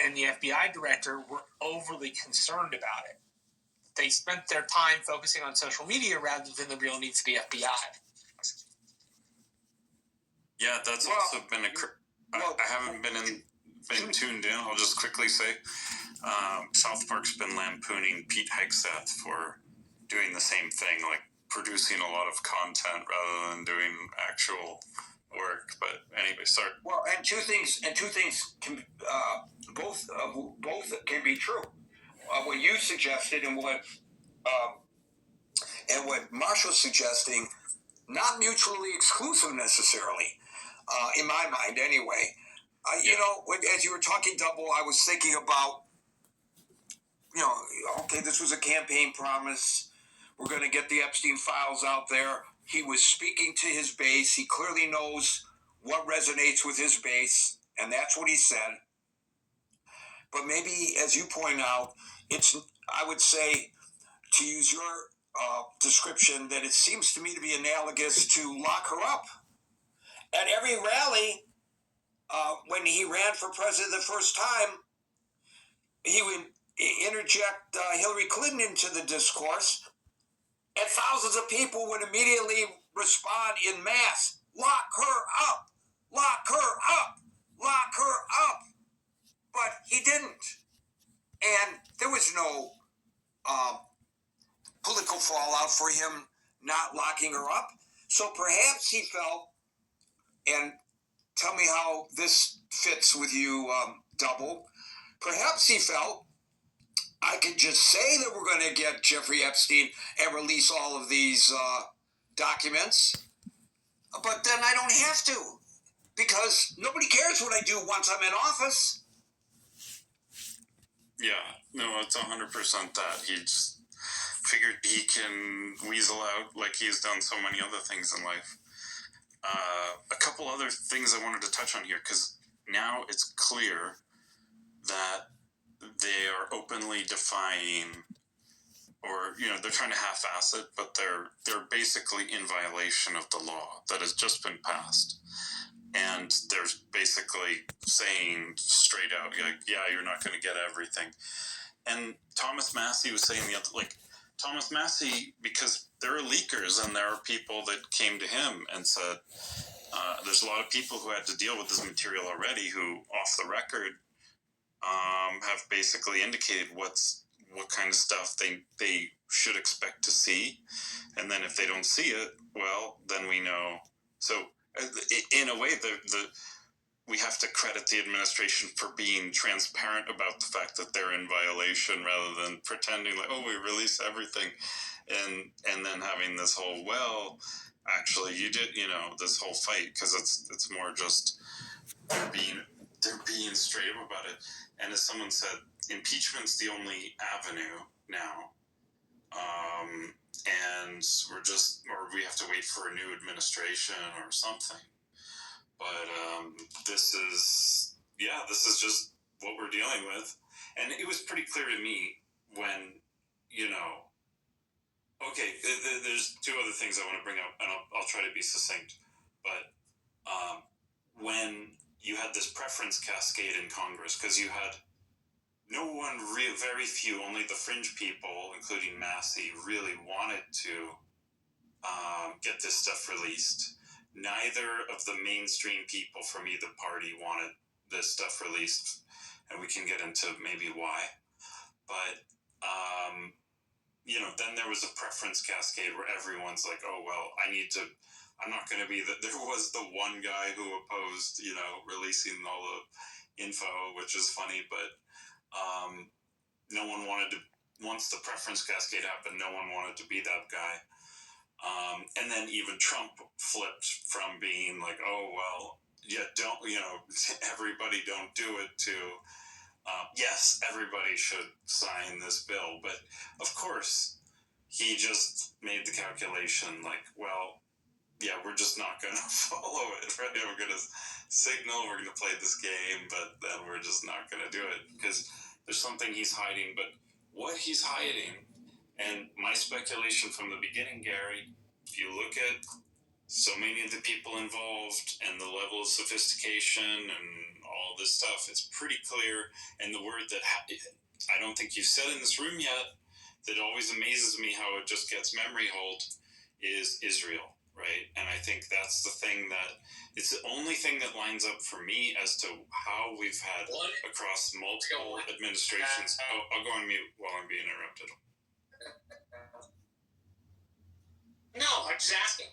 and the FBI director were overly concerned about it. They spent their time focusing on social media rather than the real needs of the FBI. Yeah, that's also been I haven't been tuned in. I'll just quickly say, South Park's been lampooning Pete Hegseth for doing the same thing, like producing a lot of content rather than doing actual work. But anyway, sorry. Well, and two things can both can be true. What you suggested and what Marshall's suggesting, not mutually exclusive necessarily, in my mind anyway. You know, as you were talking, Double, I was thinking about, okay, this was a campaign promise. We're going to get the Epstein files out there. He was speaking to his base. He clearly knows what resonates with his base, and that's what he said. But maybe, as you point out, I would say, to use your description, that it seems to me to be analogous to lock her up. At every rally, when he ran for president the first time, he would interject Hillary Clinton into the discourse, and thousands of people would immediately respond in mass, lock her up, lock her up, lock her up. But he didn't. And there was no political fallout for him not locking her up. So perhaps he felt, and tell me how this fits with you, Double, perhaps he felt, I could just say that we're going to get Jeffrey Epstein and release all of these documents, but then I don't have to, because nobody cares what I do once I'm in office. Yeah, no, it's 100% that. He just figured he can weasel out like he's done so many other things in life. A couple other things I wanted to touch on here, because now it's clear that they are openly defying, or they're trying to half-ass it, but they're basically in violation of the law that has just been passed. And they're basically saying straight out, you're not going to get everything. And Thomas Massey was saying Thomas Massey, because there are leakers and there are people that came to him and said, there's a lot of people who had to deal with this material already who, off the record, have basically indicated what kind of stuff they should expect to see. And then if they don't see it, well, then we know. So in a way, we have to credit the administration for being transparent about the fact that they're in violation, rather than pretending like, we release everything, and then having this whole, actually you did, this whole fight, because it's more just they're being straight up about it. And as someone said, impeachment's the only avenue now, and we have to wait for a new administration or something. But this is just what we're dealing with. And it was pretty clear to me when, there's two other things I want to bring up, and I'll try to be succinct. But when you had this preference cascade in Congress, because you had no one, very few, only the fringe people, including Massey, really wanted to get this stuff released. Neither of the mainstream people from either party wanted this stuff released, and we can get into maybe why. But, then there was a preference cascade where everyone's like, I'm not going to be there was the one guy who opposed, releasing all the info, which is funny, but no one wanted to, once the preference cascade happened, no one wanted to be that guy. And then even Trump flipped from being like, everybody don't do it, to, yes, everybody should sign this bill. But of course, he just made the calculation like, we're just not going to follow it, right? We're going to signal, we're going to play this game, but then we're just not going to do it because there's something he's hiding. But what he's hiding, and my speculation from the beginning, Gary, if you look at so many of the people involved and the level of sophistication and all this stuff. It's pretty clear, and the word that I don't think you've said in this room yet that always amazes me how it just gets memory hold is Israel, right? And I think that's the thing that it's the only thing that lines up for me as to how we've had across multiple administrations. I'll go on mute while I'm being interrupted. No, I'm just asking.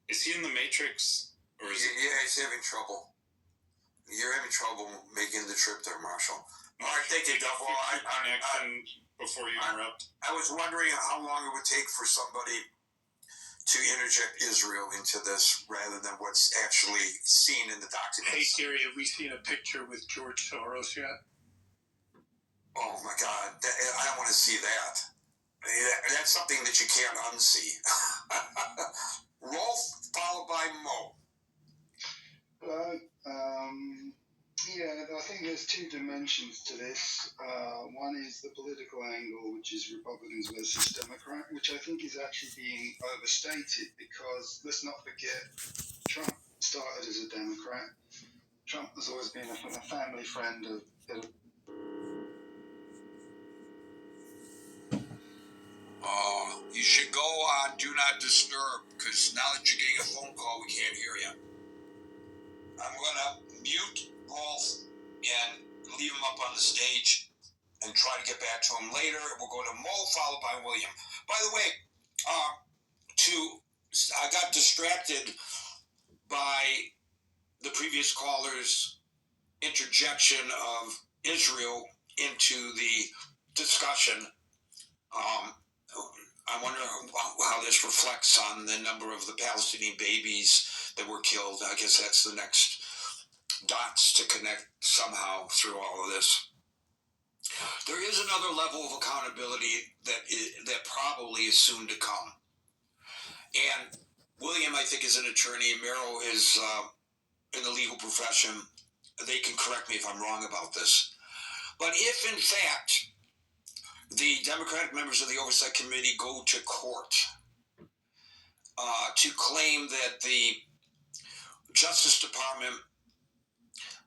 Is he in the Matrix? Or is Yeah, he's having trouble. You're having trouble making the trip there, Marshall. All right, thank you, Duffel. Connection before you interrupt. I was wondering how long it would take for somebody to interject Israel into this rather than what's actually seen in the documents. Hey, Gary, have we seen a picture with George Soros yet? Oh, my God. I don't want to see that. That's something that you can't unsee. Rolf, followed by Mo. Yeah, I think there's two dimensions to this. One is the political angle, which is Republicans versus Democrat, which I think is actually being overstated because let's not forget Trump started as a Democrat. Trump has always been a family friend of You should go on Do Not Disturb because now that you're getting a phone call, we can't hear you. I'm going to mute Rolf and leave him up on the stage and try to get back to him later. We'll go to Mo, followed by William. By the way, I got distracted by the previous caller's interjection of Israel into the discussion. I wonder how this reflects on the number of the Palestinian babies that were killed. I guess that's the next dots to connect somehow through all of this. There is another level of accountability that probably is soon to come. And William, I think, is an attorney. Merrill is in the legal profession. They can correct me if I'm wrong about this. But if, in fact, the Democratic members of the Oversight Committee go to court to claim that the Justice Department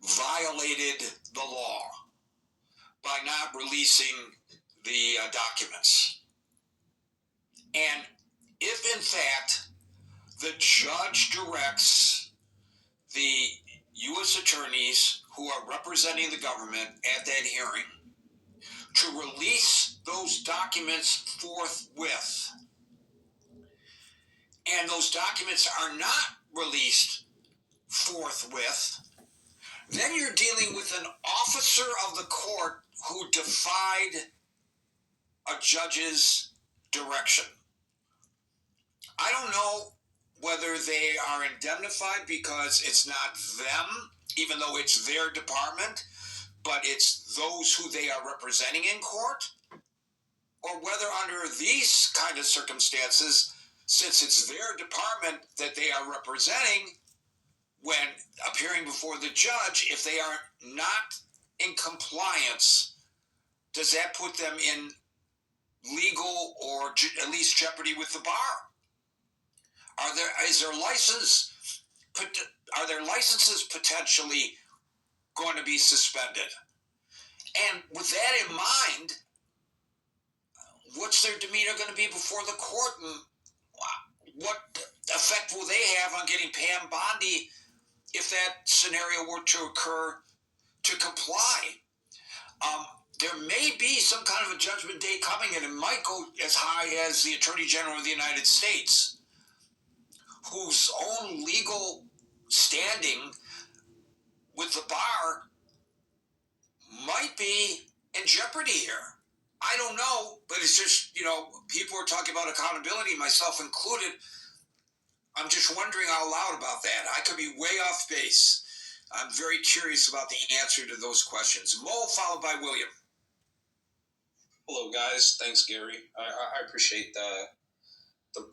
violated the law by not releasing the documents, and if, in fact, the judge directs the U.S. attorneys who are representing the government at that hearing to release those documents forthwith, and those documents are not released forthwith, then you're dealing with an officer of the court who defied a judge's direction. I don't know whether they are indemnified because it's not them, even though it's their department, but it's those who they are representing in court, or whether under these kind of circumstances, since it's their department that they are representing, when appearing before the judge, if they are not in compliance, does that put them in legal or at least jeopardy with the bar? Are their licenses potentially going to be suspended? And with that in mind, what's their demeanor going to be before the court, and what effect will they have on getting Pam Bondi if that scenario were to occur to comply? There may be some kind of a judgment day coming, and it might go as high as the Attorney General of the United States, whose own legal standing with the bar might be in jeopardy here. I don't know, but it's just, people are talking about accountability, myself included. I'm just wondering out loud about that. I could be way off base. I'm very curious about the answer to those questions. Mo, followed by William. Hello, guys. Thanks, Gary. I appreciate the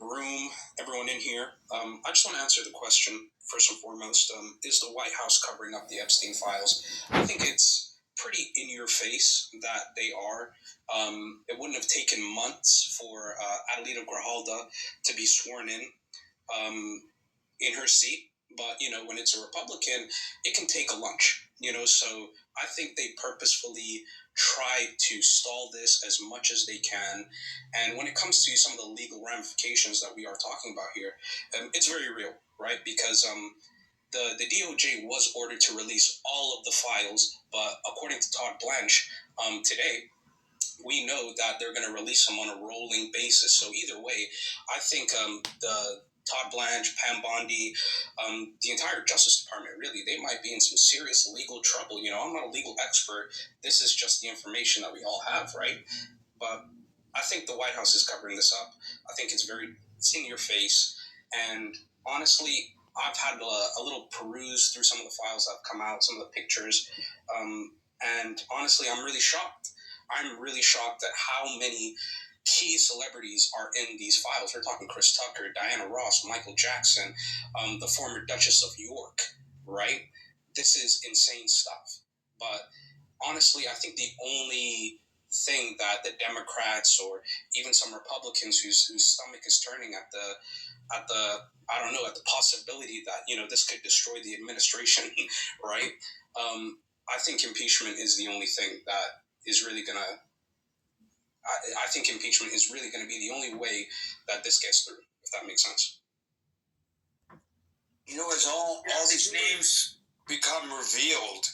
room, everyone in here. I just want to answer the question, first and foremost. Is the White House covering up the Epstein files? I think it's pretty in your face that they are. It wouldn't have taken months for Adelita Grijalda to be sworn in her seat But, when it's a Republican, it can take a lunch, so I think they purposefully try to stall this as much as they can. And when it comes to some of the legal ramifications that we are talking about here, it's very real, right? Because the DOJ was ordered to release all of the files, but according to Todd Blanche today, we know that they're going to release them on a rolling basis. So either way, I think the Todd Blanche, Pam Bondi, the entire Justice Department, really, they might be in some serious legal trouble. I'm not a legal expert. This is just the information that we all have, right? But I think the White House is covering this up. I think it's in your face. And honestly, I've had a little peruse through some of the files that have come out, some of the pictures. And honestly, I'm really shocked. I'm really shocked at how many key celebrities are in these files. We're talking Chris Tucker, Diana Ross, Michael Jackson, the former Duchess of York, right? This is insane stuff. But honestly, I think the only thing that the Democrats or even some Republicans whose stomach is turning at the possibility that this could destroy the administration, right? I think impeachment is the only thing that is really gonna. I think impeachment is really going to be the only way that this gets through, if that makes sense. As all these names become revealed,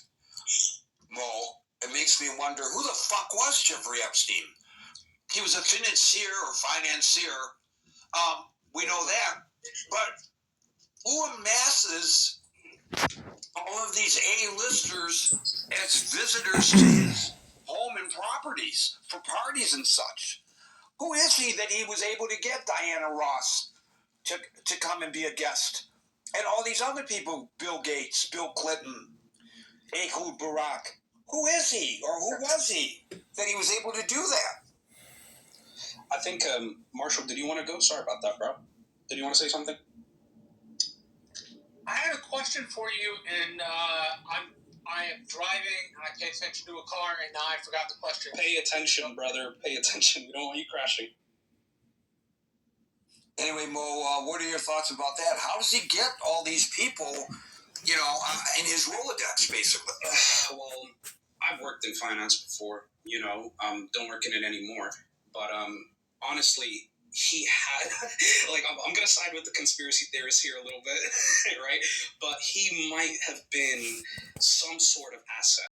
Mo, it makes me wonder, who the fuck was Jeffrey Epstein? He was a financier. We know that. But who amasses all of these A-listers as visitors to his home and properties for parties and such? Who is he that he was able to get Diana Ross to come and be a guest? And all these other people, Bill Gates, Bill Clinton, Ehud Barak. Who is he, or who was he, that he was able to do that? I think, Marshall, did you want to go? Sorry about that, bro. Did you want to say something? I had a question for you, and I am driving, and I pay attention to a car, and now I forgot the question. Pay attention, brother. Pay attention. We don't want you crashing. Anyway, Mo, what are your thoughts about that? How does he get all these people, in his Rolodex, basically? Well, I've worked in finance before, don't work in it anymore. But honestly, he had, I'm going to side with the conspiracy theorists here a little bit, right? But he might have been some sort of asset